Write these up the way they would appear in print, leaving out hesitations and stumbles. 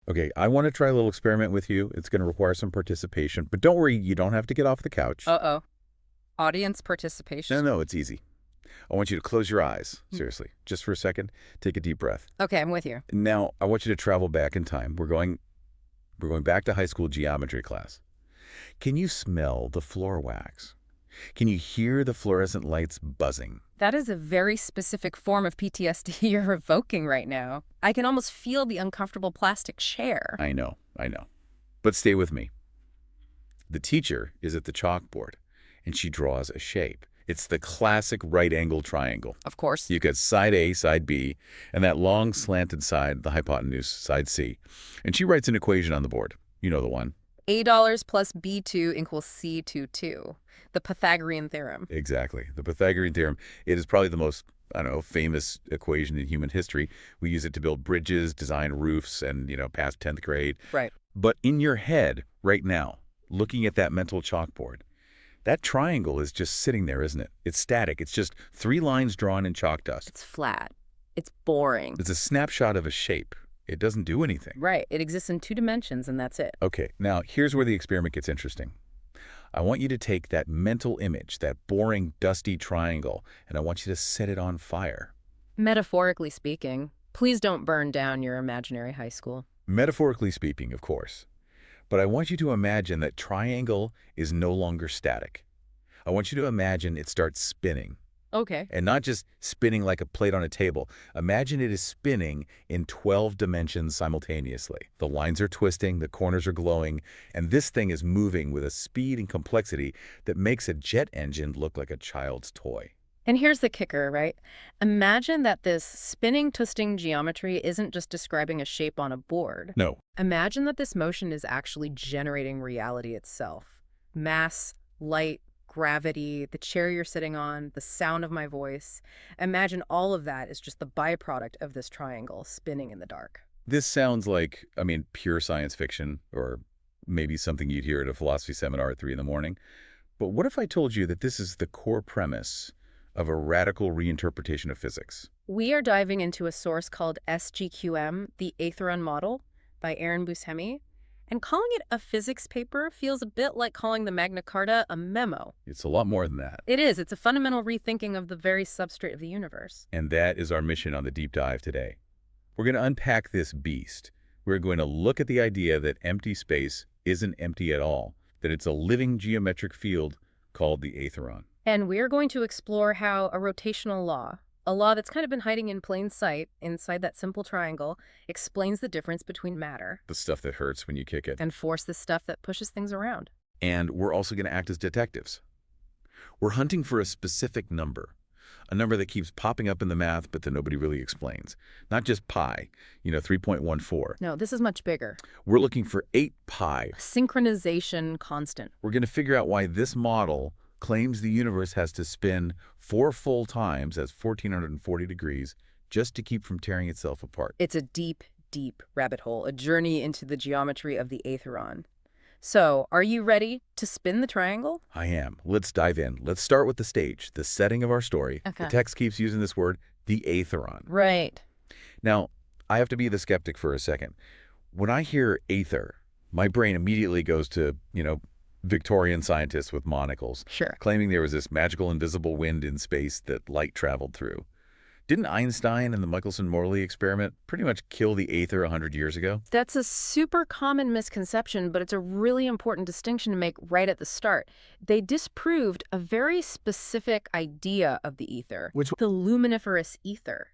Okay, I want to try a little experiment with you. It's going to require some participation, but don't worry, you don't have to get off the couch. Uh-oh. Audience No, participation? no, it's easy. I want you to close your eyes, seriously, just for a second. Take a deep breath. Okay, I'm with you. Now, I want you to travel back in time. We're going back to high school geometry class. Can you smell the floor wax? Can you hear the fluorescent lights buzzing? That is a very specific form of PTSD you're evoking right now. I can almost feel the uncomfortable plastic chair. I know. But stay with me. The teacher is at the chalkboard, and she draws a shape. It's the classic right-angle triangle. Of course. You got side A, side B, and that long slanted side, the hypotenuse, side C. And she writes an equation on the board. You know the one. $A plus B2 equals C22. The Pythagorean theorem. Exactly. The Pythagorean theorem. It is probably the most, I don't know, famous equation in human history. We use it to build bridges, design roofs, and, pass 10th grade. Right. But in your head right now, looking at that mental chalkboard, that triangle is just sitting there, isn't it? It's static. It's just 3 lines drawn in chalk dust. It's flat. It's boring. It's a snapshot of a shape. It doesn't do anything. Right. It exists in 2 dimensions, and that's it. Okay, now here's where the experiment gets interesting. I want you to take that mental image, that boring, dusty triangle, and I want you to set it on fire. Metaphorically speaking, please don't burn down your imaginary high school. Metaphorically speaking, of course. But I want you to imagine that triangle is no longer static. I want you to imagine it starts spinning. Okay. And not just spinning like a plate on a table. Imagine it is spinning in 12 dimensions simultaneously. The lines are twisting, the corners are glowing, and this thing is moving with a speed and complexity that makes a jet engine look like a child's toy. And here's the kicker, right? Imagine that this spinning, twisting geometry isn't just describing a shape on a board. No. Imagine that this motion is actually generating reality itself. Mass, light, gravity, the chair you're sitting on, the sound of my voice. Imagine all of that is just the byproduct of this triangle spinning in the dark. This sounds like, pure science fiction, or maybe something you'd hear at a philosophy seminar at 3 in the morning. But what if I told you that this is the core premise of a radical reinterpretation of physics? We are diving into a source called SGQM, the Aetheron Model, by Aaron Buscemi. And calling it a physics paper feels a bit like calling the Magna Carta a memo. It's a lot more than that. It is. It's a fundamental rethinking of the very substrate of the universe. And that is our mission on the deep dive today. We're going to unpack this beast. We're going to look at the idea that empty space isn't empty at all, that it's a living geometric field called the Aetheron. And we're going to explore how a rotational law, a law that's kind of been hiding in plain sight inside that simple triangle, explains the difference between matter, The stuff that hurts when you kick it. and force, the stuff that pushes things around. And we're also going to act as detectives. We're hunting for a specific number, a number that keeps popping up in the math but that nobody really explains. Not just pi, 3.14. No, this is much bigger. We're looking for 8 pi. Synchronization constant. We're going to figure out why this model claims the universe has to spin 4 full times, as 1440 degrees, just to keep from tearing itself apart. It's a deep, deep rabbit hole, a journey into the geometry of the Aetheron. So, are you ready to spin the triangle? I am. Let's dive in. Let's start with the stage, the setting of our story. Okay. The text keeps using this word, the Aetheron. Right. Now, I have to be the skeptic for a second. When I hear aether, my brain immediately goes to, Victorian scientists with monocles, Sure. claiming there was this magical invisible wind in space that light traveled through. Didn't Einstein and the Michelson-Morley experiment pretty much kill the aether 100 years ago? That's a super common misconception, but it's a really important distinction to make right at the start. They disproved a very specific idea of the ether, Which the luminiferous ether.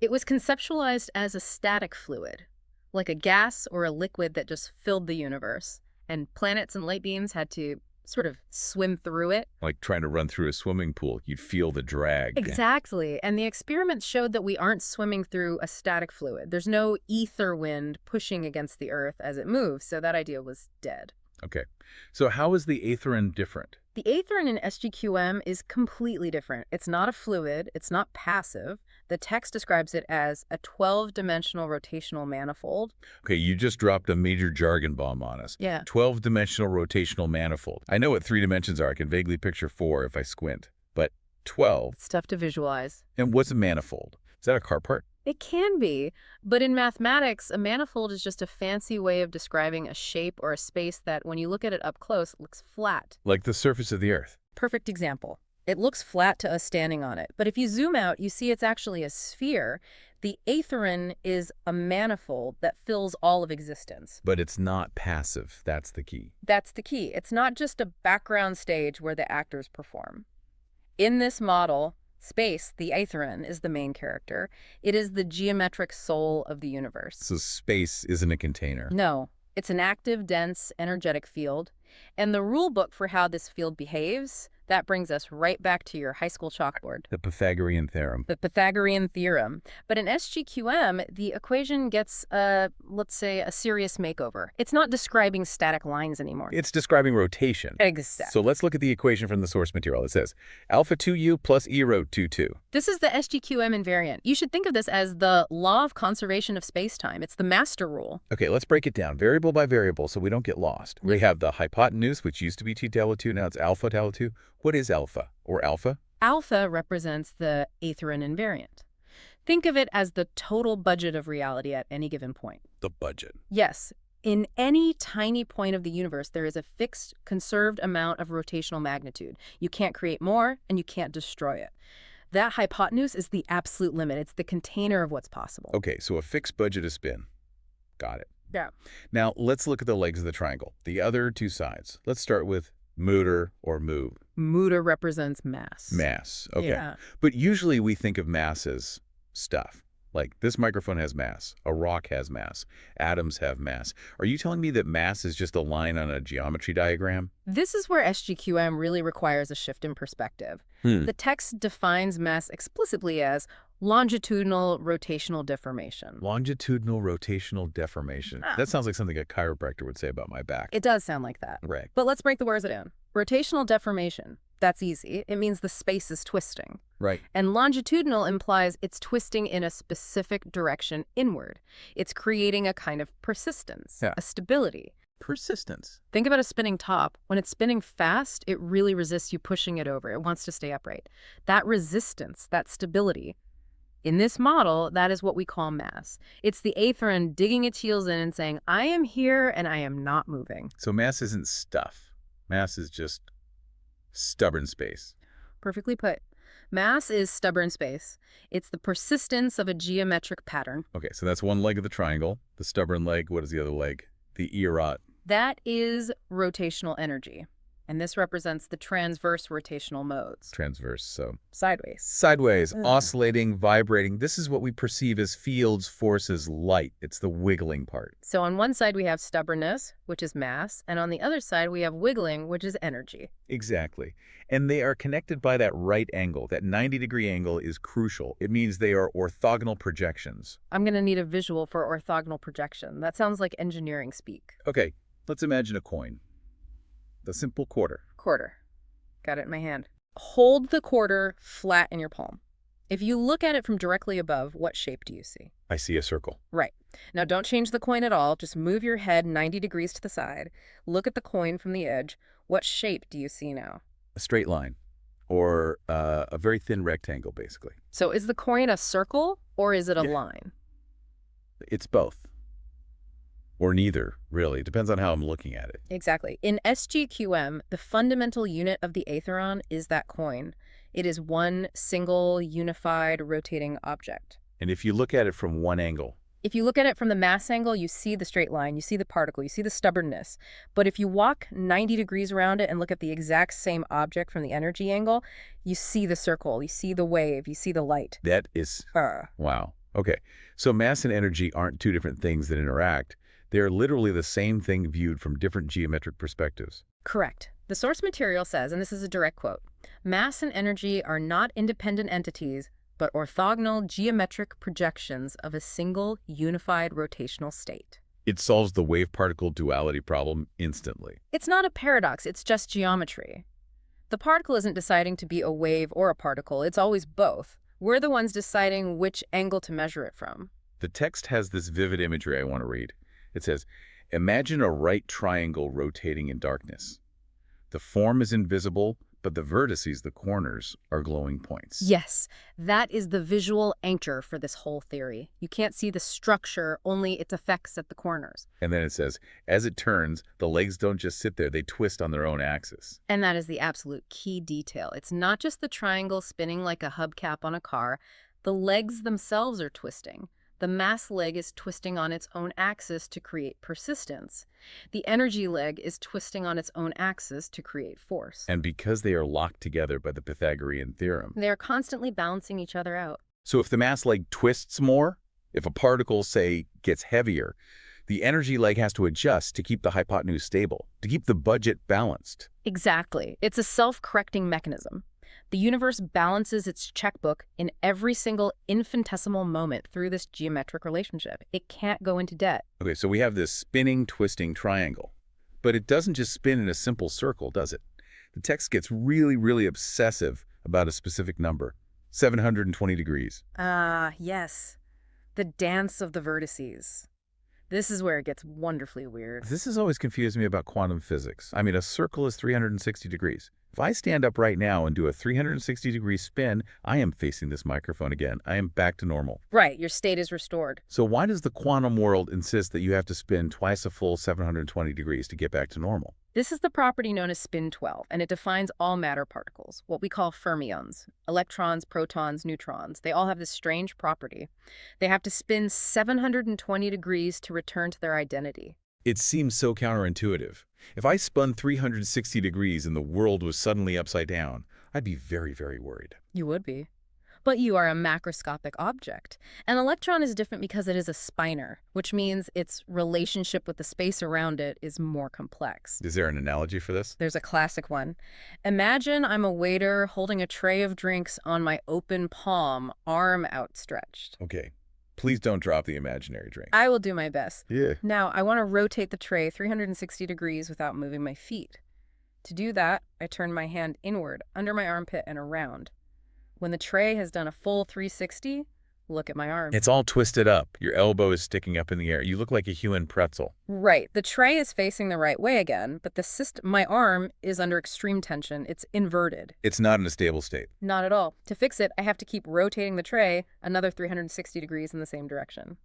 It was conceptualized as a static fluid, like a gas or a liquid that just filled the universe, and planets and light beams had to sort of swim through it. Like trying to run through a swimming pool, you'd feel the drag. Exactly. And the experiments showed that we aren't swimming through a static fluid. There's no ether wind pushing against the Earth as it moves, so that idea was dead. Okay. So how is the Aetheron different? The Aetheron in SGQM is completely different. It's not a fluid. It's not passive. The text describes it as a 12-dimensional rotational manifold. Okay, you just dropped a major jargon bomb on us. Yeah. 12-dimensional rotational manifold. I know what 3 dimensions are. I can vaguely picture 4 if I squint. But 12? It's tough to visualize. And what's a manifold? Is that a car part? It can be, but in mathematics, a manifold is just a fancy way of describing a shape or a space that, when you look at it up close, looks flat. Like the surface of the Earth. Perfect example. It looks flat to us standing on it, but if you zoom out, you see it's actually a sphere. The Aetheron is a manifold that fills all of existence. But it's not passive. That's the key. That's the key. It's not just a background stage where the actors perform. In this model, space, the Aetheron, is the main character. It is the geometric soul of the universe. So space isn't a container. No, it's an active, dense, energetic field. And the rule book for how this field behaves, that brings us right back to your high school chalkboard. The Pythagorean theorem. The Pythagorean theorem. But in SGQM, the equation gets, let's say, a serious makeover. It's not describing static lines anymore. It's describing rotation. Exactly. So let's look at the equation from the source material. It says alpha 2u plus e rho 2. This is the SGQM invariant. You should think of this as the law of conservation of spacetime. It's the master rule. Okay, let's break it down variable by variable so we don't get lost. We have the hypotenuse, which used to be t delta 2, now it's alpha delta 2. What is alpha, or alpha? Alpha represents the Aetheron invariant. Think of it as the total budget of reality at any given point. The budget. Yes. In any tiny point of the universe, there is a fixed, conserved amount of rotational magnitude. You can't create more, and you can't destroy it. That hypotenuse is the absolute limit. It's the container of what's possible. Okay, so a fixed budget of spin. Got it. Yeah. Now, let's look at the legs of the triangle, the other two sides. Let's start with motor or move. Motor represents mass. Mass. Okay. Yeah. But usually we think of mass as stuff. Like this microphone has mass, a rock has mass, atoms have mass. Are you telling me that mass is just a line on a geometry diagram? This is where SGQM really requires a shift in perspective. The text defines mass explicitly as longitudinal rotational deformation. Longitudinal rotational deformation. That sounds like something a chiropractor would say about my back. It does sound like that. Right. But let's break the words down. Rotational deformation, that's easy. It means the space is twisting. Right. And longitudinal implies it's twisting in a specific direction inward. It's creating a kind of persistence, a stability. Persistence. Think about a spinning top. When it's spinning fast, it really resists you pushing it over. It wants to stay upright. That resistance, that stability, in this model, that is what we call mass. It's the Aetheron digging its heels in and saying, I am here and I am not moving. So mass isn't stuff. Mass is just stubborn space. Perfectly put. Mass is stubborn space. It's the persistence of a geometric pattern. Okay, so that's one leg of the triangle. The stubborn leg. What is the other leg? The earot. That is rotational energy. And this represents the transverse rotational modes. Transverse, so Sideways. sideways, oscillating, vibrating. This is what we perceive as fields, forces, light. It's the wiggling part. So on one side we have stubbornness, which is mass, and on the other side we have wiggling, which is energy. Exactly. And they are connected by that right angle. That 90-degree angle is crucial. It means they are orthogonal projections. I'm going to need a visual for orthogonal projection. That sounds like engineering speak. Okay, let's imagine a coin. The simple quarter. Quarter. Got it in my hand. Hold the quarter flat in your palm. If you look at it from directly above, what shape do you see? I see a circle. Right. Now don't change the coin at all. Just move your head 90 degrees to the side. Look at the coin from the edge. What shape do you see now? A straight line. Or a very thin rectangle, basically. So is the coin a circle or is it a line? It's both. Or neither, really. It depends on how I'm looking at it. Exactly. In SGQM, the fundamental unit of the Aetheron is that coin. It is one single, unified, rotating object. And if you look at it from one angle. If you look at it from the mass angle, you see the straight line, you see the particle, you see the stubbornness. But if you walk 90 degrees around it and look at the exact same object from the energy angle, you see the circle, you see the wave, you see the light. That is... Wow. Okay. So mass and energy aren't two different things that interact. They are literally the same thing viewed from different geometric perspectives. Correct. The source material says, and this is a direct quote, mass and energy are not independent entities, but orthogonal geometric projections of a single unified rotational state. It solves the wave-particle duality problem instantly. It's not a paradox, it's just geometry. The particle isn't deciding to be a wave or a particle, it's always both. We're the ones deciding which angle to measure it from. The text has this vivid imagery I want to read. It says, imagine a right triangle rotating in darkness. The form is invisible, But the vertices, the corners, are glowing points. Yes, that is the visual anchor for this whole theory. You can't see the structure, only its effects at the corners. And then it says, as it turns, the legs don't just sit there, they twist on their own axis. And that is the absolute key detail. It's not just the triangle spinning like a hubcap on a car. The legs themselves are twisting. The mass leg is twisting on its own axis to create persistence. The energy leg is twisting on its own axis to create force. And because they are locked together by the Pythagorean theorem. They are constantly balancing each other out. So if the mass leg twists more, if a particle, say, gets heavier, the energy leg has to adjust to keep the hypotenuse stable, to keep the budget balanced. Exactly. It's a self-correcting mechanism. The universe balances its checkbook in every single infinitesimal moment through this geometric relationship. It can't go into debt. Okay, so we have this spinning, twisting triangle. But it doesn't just spin in a simple circle, does it? The text gets really, really obsessive about a specific number, 720 degrees. Yes. The dance of the vertices. This is where it gets wonderfully weird. This has always confused me about quantum physics. I mean, a circle is 360 degrees. If I stand up right now and do a 360-degree spin, I am facing this microphone again. I am back to normal. Right, your state is restored. So why does the quantum world insist that you have to spin twice a full 720 degrees to get back to normal? This is the property known as spin 12, and it defines all matter particles, what we call fermions. Electrons, protons, neutrons, they all have this strange property. They have to spin 720 degrees to return to their identity. It seems so counterintuitive. If I spun 360 degrees and the world was suddenly upside down, I'd be very, very worried. You would be. But you are a macroscopic object. An electron is different because it is a spinor, which means its relationship with the space around it is more complex. Is there an analogy for this? There's a classic one. Imagine I'm a waiter holding a tray of drinks on my open palm, arm outstretched. Okay. Please don't drop the imaginary drink. I will do my best. Yeah. Now, I want to rotate the tray 360 degrees without moving my feet. To do that, I turn my hand inward, under my armpit and around. When the tray has done a full 360, look at my arm. It's all twisted up. Your elbow is sticking up in the air. You look like a human pretzel. Right. The tray is facing the right way again, but my arm is under extreme tension. It's inverted. It's not in a stable state. Not at all. To fix it, I have to keep rotating the tray another 360 degrees in the same direction.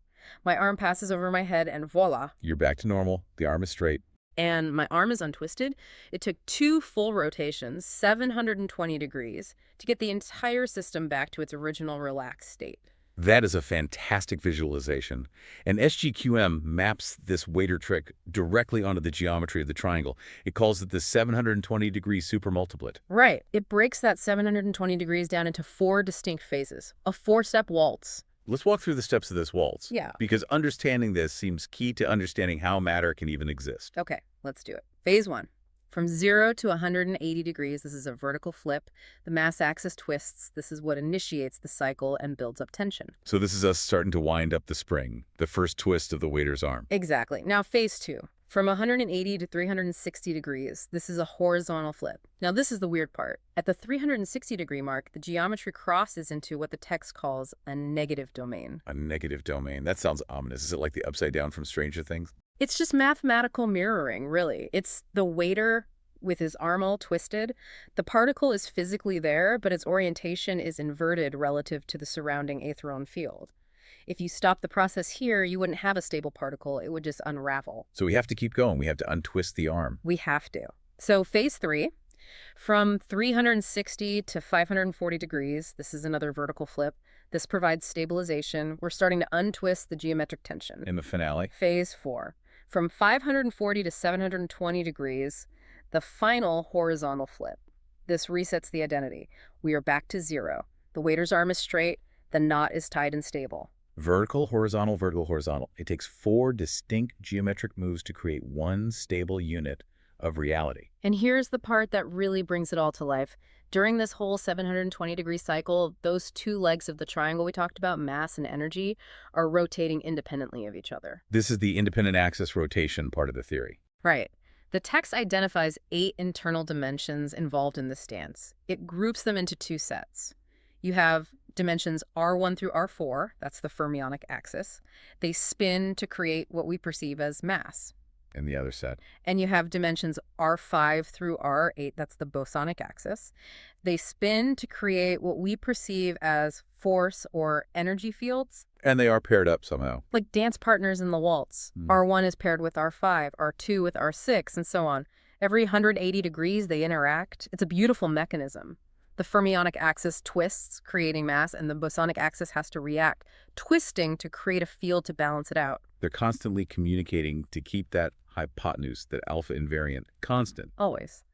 My arm passes over my head and voila. You're back to normal. The arm is straight. And my arm is untwisted. It took 2 full rotations, 720 degrees, to get the entire system back to its original relaxed state. That is a fantastic visualization. And SGQM maps this waiter trick directly onto the geometry of the triangle. It calls it the 720-degree supermultiplet. Right. It breaks that 720 degrees down into 4 distinct phases, a 4-step waltz. Let's walk through the steps of this waltz. Yeah. Because understanding this seems key to understanding how matter can even exist. Okay, let's do it. Phase 1. From 0 to 180 degrees, this is a vertical flip. The mass axis twists. This is what initiates the cycle and builds up tension. So this is us starting to wind up the spring, the first twist of the waiter's arm. Exactly. Now, phase 2. From 180 to 360 degrees, this is a horizontal flip. Now, this is the weird part. At the 360-degree mark, the geometry crosses into what the text calls a negative domain. A negative domain. That sounds ominous. Is it like the upside down from Stranger Things? It's just mathematical mirroring, really. It's the waiter with his arm all twisted. The particle is physically there, but its orientation is inverted relative to the surrounding Aetheron field. If you stop the process here, you wouldn't have a stable particle. It would just unravel. So we have to keep going. We have to untwist the arm. We have to. So phase 3, from 360 to 540 degrees, this is another vertical flip. This provides stabilization. We're starting to untwist the geometric tension. In the finale? Phase 4, from 540 to 720 degrees, the final horizontal flip. This resets the identity. We are back to 0. The waiter's arm is straight. The knot is tied and stable. Vertical, horizontal, vertical, horizontal. It takes 4 distinct geometric moves to create one stable unit of reality. And here's the part that really brings it all to life. During this whole 720-degree cycle, those 2 legs of the triangle we talked about, mass and energy, are rotating independently of each other. This is the independent axis rotation part of the theory. Right. The text identifies 8 internal dimensions involved in this dance. It groups them into 2 sets. You have dimensions R1 through R4, that's the fermionic axis. They spin to create what we perceive as mass. in the other set. And you have dimensions R5 through R8, that's the bosonic axis. They spin to create what we perceive as force or energy fields. And they are paired up somehow. Like dance partners in the waltz. R1 is paired with R5, R2 with R6, and so on. Every 180 degrees they interact. It's a beautiful mechanism. The fermionic axis twists, creating mass, and the bosonic axis has to react, twisting to create a field to balance it out. They're constantly communicating to keep that hypotenuse, that alpha invariant, constant. Always.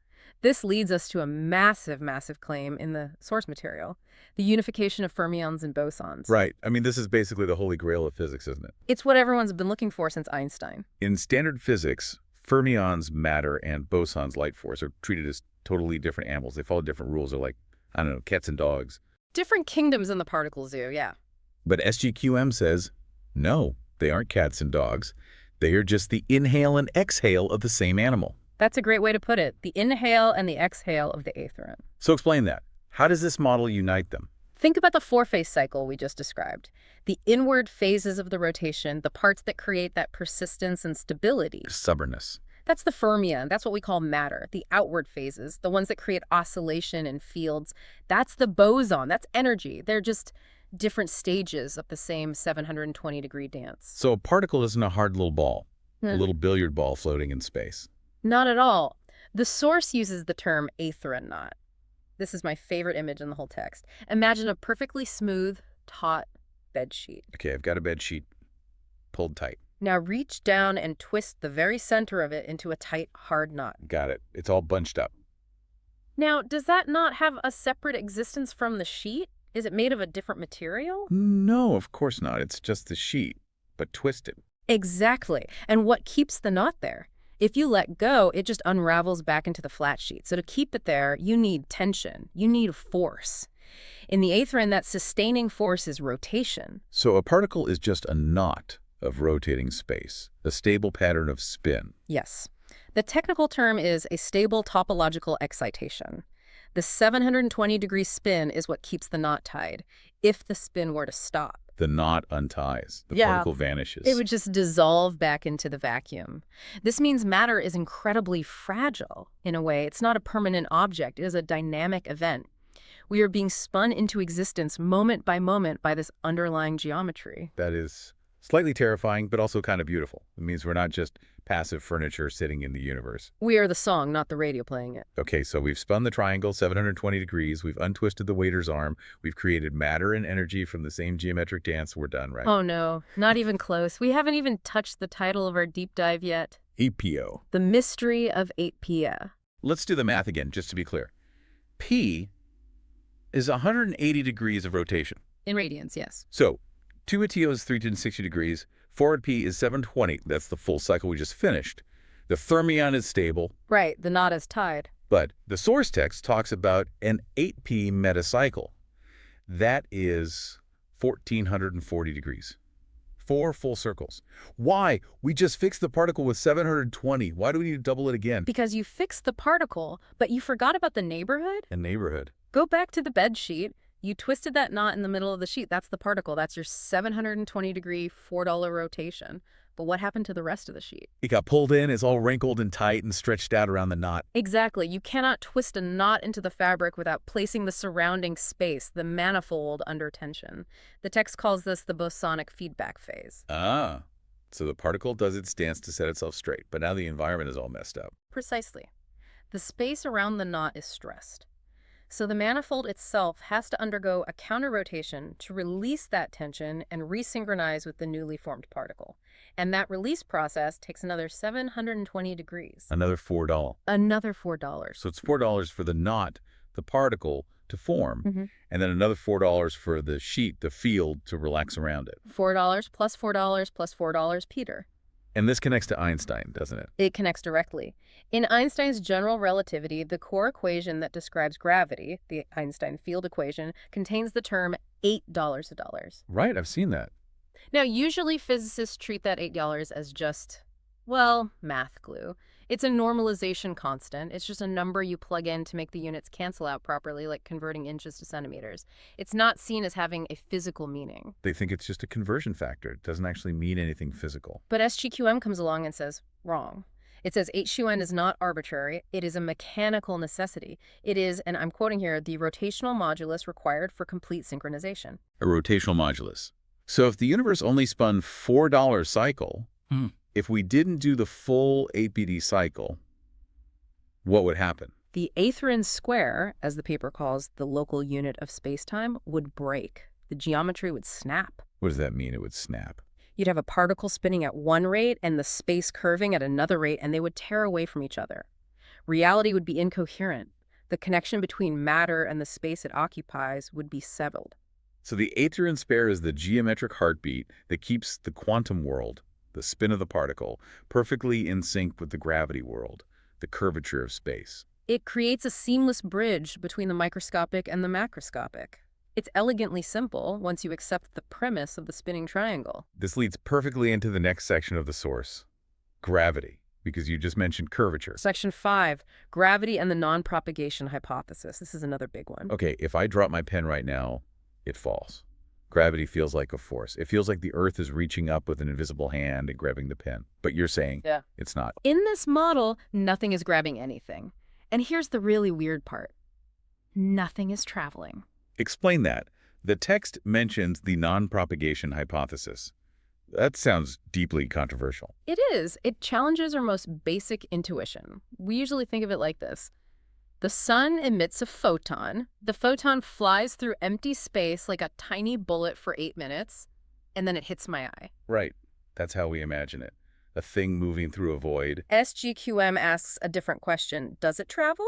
This leads us to a massive, massive claim in the source material, the unification of fermions and bosons. Right. I mean, this is basically the holy grail of physics, isn't it? It's what everyone's been looking for since Einstein. In standard physics, fermions, matter, and bosons, light force, are treated as totally different animals. They follow different rules. They're like, I don't know, cats and dogs. Different kingdoms in the particle zoo, yeah. But SGQM says, no, they aren't cats and dogs. They are just the inhale and exhale of the same animal. That's a great way to put it. The inhale and the exhale of the Aetheron. So explain that. How does this model unite them? Think about the four-phase cycle we just described. The inward phases of the rotation, the parts that create that persistence and stability. Stubbornness. That's the fermion. That's what we call matter. The outward phases, the ones that create oscillation and fields. That's the boson. That's energy. They're just different stages of the same 720-degree dance. So a particle isn't a hard little ball, a little billiard ball floating in space. Not at all. The source uses the term Aetheron knot. This is my favorite image in the whole text. Imagine a perfectly smooth, taut bed sheet. Okay, I've got a bed sheet pulled tight. Now reach down and twist the very center of it into a tight, hard knot. Got it. It's all bunched up. Now, does that knot have a separate existence from the sheet? Is it made of a different material? No, of course not. It's just the sheet, but twisted. Exactly. And what keeps the knot there? If you let go, it just unravels back into the flat sheet. So to keep it there, you need tension. You need force. In the Aetheron, that sustaining force is rotation. So a particle is just a knot of rotating space, a stable pattern of spin. Yes. The technical term is a stable topological excitation. The 720-degree spin is what keeps the knot tied. If the spin were to stop, The knot unties. The particle vanishes. it would just dissolve back into the vacuum. This means matter is incredibly fragile in a way. It's not a permanent object. It is a dynamic event. We are being spun into existence moment by this underlying geometry. That is slightly terrifying, but also kind of beautiful. It means we're not just passive furniture sitting in the universe. We are the song, not the radio playing it. Okay, so we've spun the triangle 720 degrees. We've untwisted the waiter's arm. We've created matter and energy from the same geometric dance. We're done, right? Oh no, not even close. We haven't even touched the title of our deep dive yet. EPO. The Mystery of 8P. Let's do the math again, just to be clear. P is 180 degrees of rotation. In radians, yes. So 2 at TO is 360 degrees. 4 at P is 720. That's the full cycle we just finished. The fermion is stable. Right, the knot is tied. But the source text talks about an 8P metacycle. That is 1,440 degrees. 4 full circles. Why? We just fixed the particle with 720. Why do we need to double it again? Because you fixed the particle, but you forgot about the neighborhood? A neighborhood. Go back to the bed sheet. You twisted that knot in the middle of the sheet. That's the particle. That's your 720-degree $4 rotation. But what happened to the rest of the sheet? It got pulled in, it's all wrinkled and tight and stretched out around the knot. Exactly. You cannot twist a knot into the fabric without placing the surrounding space, the manifold, under tension. The text calls this the bosonic feedback phase. Ah, so the particle does its dance to set itself straight, but now the environment is all messed up. Precisely. The space around the knot is stressed. So the manifold itself has to undergo a counter-rotation to release that tension and resynchronize with the newly formed particle. And that release process takes another 720 degrees. Another $4. Another $4. So it's $4 for the knot, the particle, to form, and then another $4 for the sheet, the field, to relax around it. $4 plus $4 plus $4, Peter. And this connects to Einstein, doesn't it? It connects directly. In Einstein's general relativity, the core equation that describes gravity, the Einstein field equation, contains the term $8 a dollar. Right, I've seen that. Now, usually physicists treat that $8 as just, well, math glue. It's a normalization constant. It's just a number you plug in to make the units cancel out properly, like converting inches to centimeters. It's not seen as having a physical meaning. They think it's just a conversion factor. It doesn't actually mean anything physical. But SGQM comes along and says, wrong. It says HUN is not arbitrary. It is a mechanical necessity. It is, and I'm quoting here, the rotational modulus required for complete synchronization. A rotational modulus. So if the universe only spun $4 cycle, if we didn't do the full 8BD cycle, what would happen? The Aetheron square, as the paper calls the local unit of spacetime, would break. The geometry would snap. What does that mean, it would snap? You'd have a particle spinning at one rate and the space curving at another rate, and they would tear away from each other. Reality would be incoherent. The connection between matter and the space it occupies would be severed. So the Aetheron sphere is the geometric heartbeat that keeps the quantum world, the spin of the particle, perfectly in sync with the gravity world, the curvature of space. It creates a seamless bridge between the microscopic and the macroscopic. It's elegantly simple once you accept the premise of the spinning triangle. This leads perfectly into the next section of the source, gravity, because you just mentioned curvature. Section 5, gravity and the non-propagation hypothesis. This is another big one. Okay, if I drop my pen right now, it falls. Gravity feels like a force. It feels like the Earth is reaching up with an invisible hand and grabbing the pen. But you're saying it's not. In this model, nothing is grabbing anything. And here's the really weird part. Nothing is traveling. Explain that. The text mentions the non-propagation hypothesis. That sounds deeply controversial. It is. It challenges our most basic intuition. We usually think of it like this. The sun emits a photon. The photon flies through empty space like a tiny bullet for 8 minutes, and then it hits my eye. Right. That's how we imagine it. A thing moving through a void. SGQM asks a different question. Does it travel?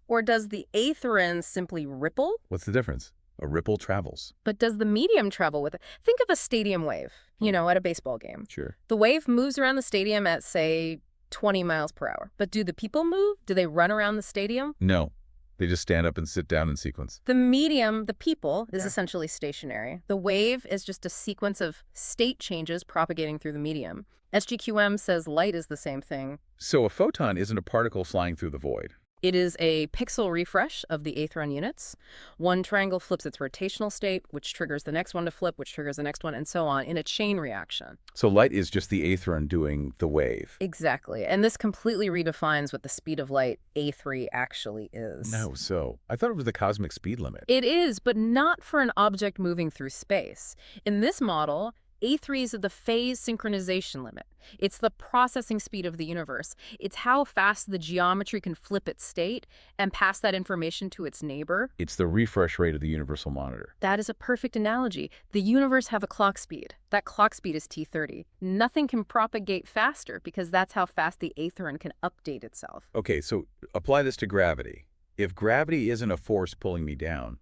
Or does the Aetheron simply ripple? What's the difference? A ripple travels. But does the medium travel with it? Think of a stadium wave, at a baseball game. Sure. The wave moves around the stadium at, say, 20 miles per hour. But do the people move? Do they run around the stadium? No. They just stand up and sit down in sequence. The medium, the people, is essentially stationary. The wave is just a sequence of state changes propagating through the medium. SGQM says light is the same thing. So a photon isn't a particle flying through the void. It is a pixel refresh of the Aetheron units. One triangle flips its rotational state, which triggers the next one to flip, which triggers the next one, and so on, in a chain reaction. So light is just the Aetheron doing the wave. Exactly. And this completely redefines what the speed of light, A3, actually is. No, so I thought it was the cosmic speed limit. It is, but not for an object moving through space. In this model, A3 is the phase synchronization limit. It's the processing speed of the universe. It's how fast the geometry can flip its state and pass that information to its neighbor. It's the refresh rate of the universal monitor. That is a perfect analogy. The universe have a clock speed. That clock speed is T30. Nothing can propagate faster because that's how fast the Aetheron can update itself. Okay, so apply this to gravity. If gravity isn't a force pulling me down,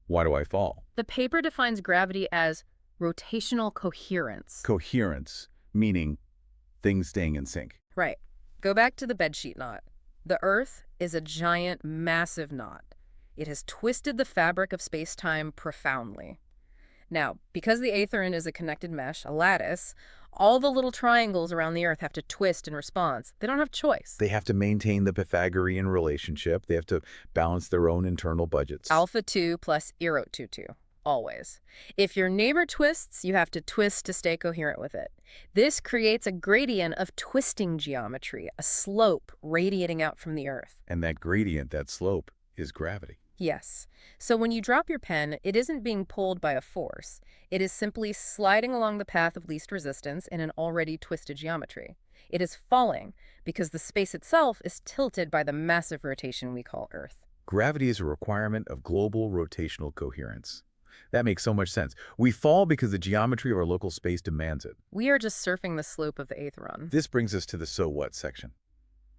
why do I fall? The paper defines gravity as rotational coherence. Coherence, meaning things staying in sync. Right. Go back to the bedsheet knot. The Earth is a giant, massive knot. It has twisted the fabric of space-time profoundly. Now, because the Aetheron is a connected mesh, a lattice, all the little triangles around the Earth have to twist in response. They don't have choice. They have to maintain the Pythagorean relationship. They have to balance their own internal budgets. Alpha 2 plus erot 2, 2. Always. If your neighbor twists, you have to twist to stay coherent with it. This creates a gradient of twisting geometry, a slope radiating out from the Earth. And that gradient, that slope, is gravity. Yes. So when you drop your pen, it isn't being pulled by a force. It is simply sliding along the path of least resistance in an already twisted geometry. It is falling because the space itself is tilted by the massive rotation we call Earth. Gravity is a requirement of global rotational coherence. That makes so much sense. We fall because the geometry of our local space demands it. We are just surfing the slope of the Aetheron. This brings us to the so what section.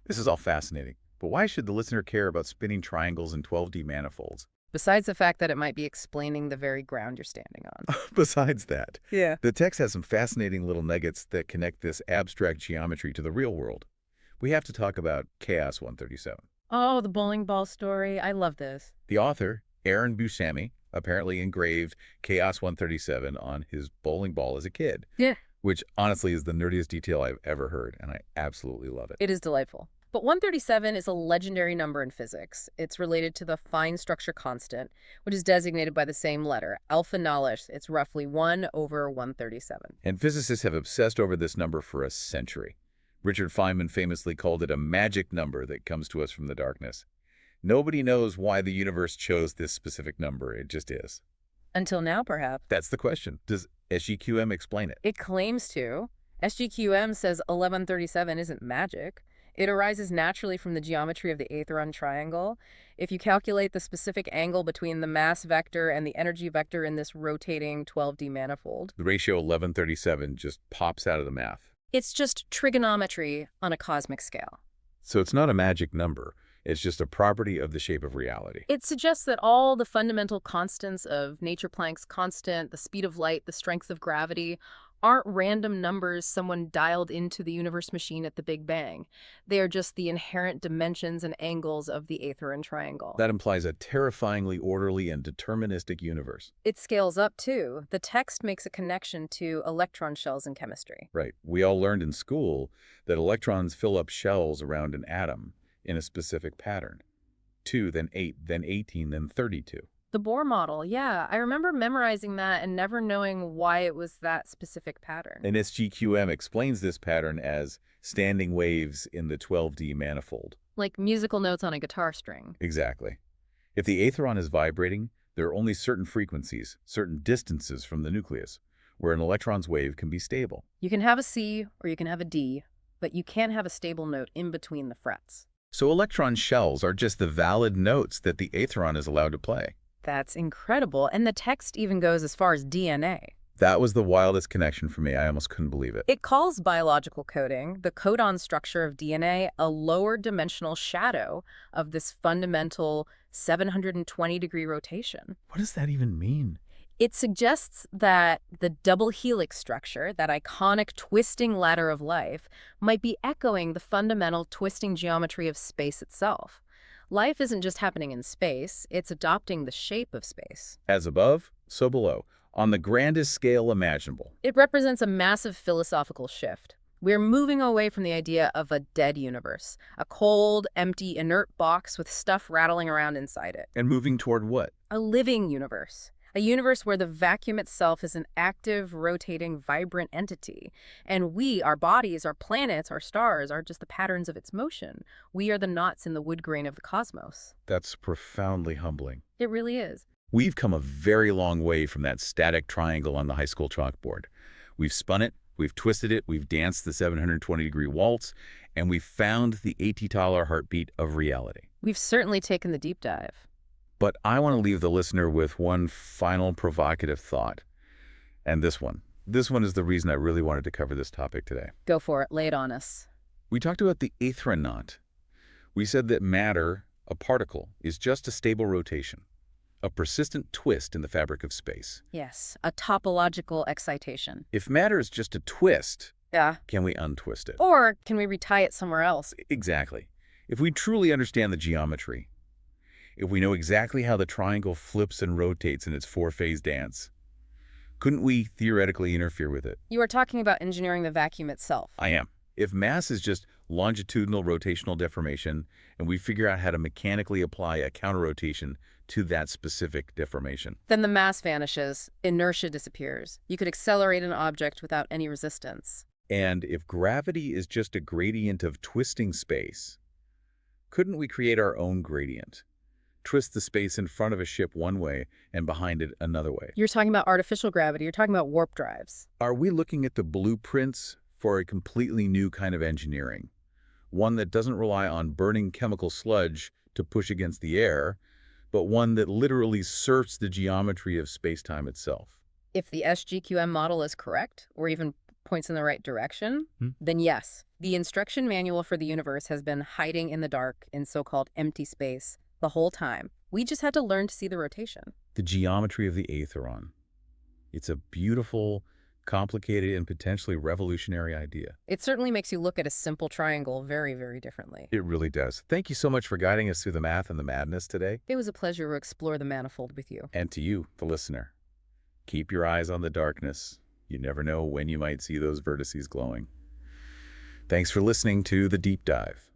This is all fascinating, but why should the listener care about spinning triangles and 12D manifolds? Besides the fact that it might be explaining the very ground you're standing on. Besides that, Yeah. the text has some fascinating little nuggets that connect this abstract geometry to the real world. We have to talk about Chaos 137. Oh, the bowling ball story. I love this. The author, Aaron Buscemi, apparently engraved Chaos 137 on his bowling ball as a kid. Yeah. which honestly is the nerdiest detail I've ever heard, and I absolutely love it. It is delightful. But 137 is a legendary number in physics. It's related to the fine structure constant, which is designated by the same letter, alpha Nullis. It's roughly 1 over 137. And physicists have obsessed over this number for a century. Richard Feynman famously called it a magic number that comes to us from the darkness. Nobody knows why the universe chose this specific number. It just is. Until now, perhaps. That's the question. Does SGQM explain it? It claims to. SGQM says 1137 isn't magic. It arises naturally from the geometry of the Aetheron triangle. If you calculate the specific angle between the mass vector and the energy vector in this rotating 12D manifold, The ratio 1137 just pops out of the math. it's just trigonometry on a cosmic scale. So it's not a magic number. It's just a property of the shape of reality. It suggests that all the fundamental constants of nature Planck's constant, the speed of light, the strength of gravity, aren't random numbers someone dialed into the universe machine at the Big Bang. They are just the inherent dimensions and angles of the Aetheron triangle. That implies a terrifyingly orderly and deterministic universe. It scales up, too. The text makes a connection to electron shells in chemistry. Right. We all learned in school that electrons fill up shells around an atom in a specific pattern. 2, then 8, then 18, then 32. The Bohr model, yeah. I remember memorizing that and never knowing why it was that specific pattern. And SGQM explains this pattern as standing waves in the 12D manifold. Like musical notes on a guitar string. Exactly. If the Aetheron is vibrating, there are only certain frequencies, certain distances from the nucleus, where an electron's wave can be stable. You can have a C or you can have a D, but you can't have a stable note in between the frets. So electron shells are just the valid notes that the Aetheron is allowed to play. That's incredible. And the text even goes as far as DNA. That was the wildest connection for me. I almost couldn't believe it. It calls biological coding, the codon structure of DNA, a lower dimensional shadow of this fundamental 720-degree rotation. What does that even mean? It suggests that the double helix structure, that iconic twisting ladder of life, might be echoing the fundamental twisting geometry of space itself. Life isn't just happening in space, it's adopting the shape of space. As above, so below, on the grandest scale imaginable. It represents a massive philosophical shift. We're moving away from the idea of a dead universe, a cold, empty, inert box with stuff rattling around inside it. And moving toward what? A living universe. A universe where the vacuum itself is an active, rotating, vibrant entity. And we, our bodies, our planets, our stars, are just the patterns of its motion. We are the knots in the wood grain of the cosmos. That's profoundly humbling. It really is. We've come a very long way from that static triangle on the high school chalkboard. We've spun it, we've twisted it, we've danced the 720-degree waltz, and we've found the AT-taler heartbeat of reality. We've certainly taken the deep dive. But I want to leave the listener with one final provocative thought. And this one is the reason I really wanted to cover this topic today. Go for it. Lay it on us. We talked about the Aetheron knot. We said that matter, a particle, is just a stable rotation, a persistent twist in the fabric of space. Yes, a topological excitation. If matter is just a twist, Yeah. can we untwist it? Or can we retie it somewhere else? Exactly. If we truly understand the geometry, if we know exactly how the triangle flips and rotates in its four-phase dance, couldn't we theoretically interfere with it? You are talking about engineering the vacuum itself. I am. If mass is just longitudinal rotational deformation, and we figure out how to mechanically apply a counter-rotation to that specific deformation. Then the mass vanishes, inertia disappears. You could accelerate an object without any resistance. And if gravity is just a gradient of twisting space, couldn't we create our own gradient? Twist the space in front of a ship one way and behind it another way. You're talking about artificial gravity. You're talking about warp drives. Are we looking at the blueprints for a completely new kind of engineering? One that doesn't rely on burning chemical sludge to push against the air, but one that literally surfs the geometry of space-time itself. If the SGQM model is correct, or even points in the right direction, then yes, the instruction manual for the universe has been hiding in the dark in so-called empty space the whole time. We just had to learn to see the rotation. The geometry of the Aetheron. It's a beautiful, complicated, and potentially revolutionary idea. It certainly makes you look at a simple triangle very, very differently. It really does. Thank you so much for guiding us through the math and the madness today. It was a pleasure to explore the manifold with you. And to you, the listener, keep your eyes on the darkness You never know when you might see those vertices glowing. Thanks for listening to The Deep Dive.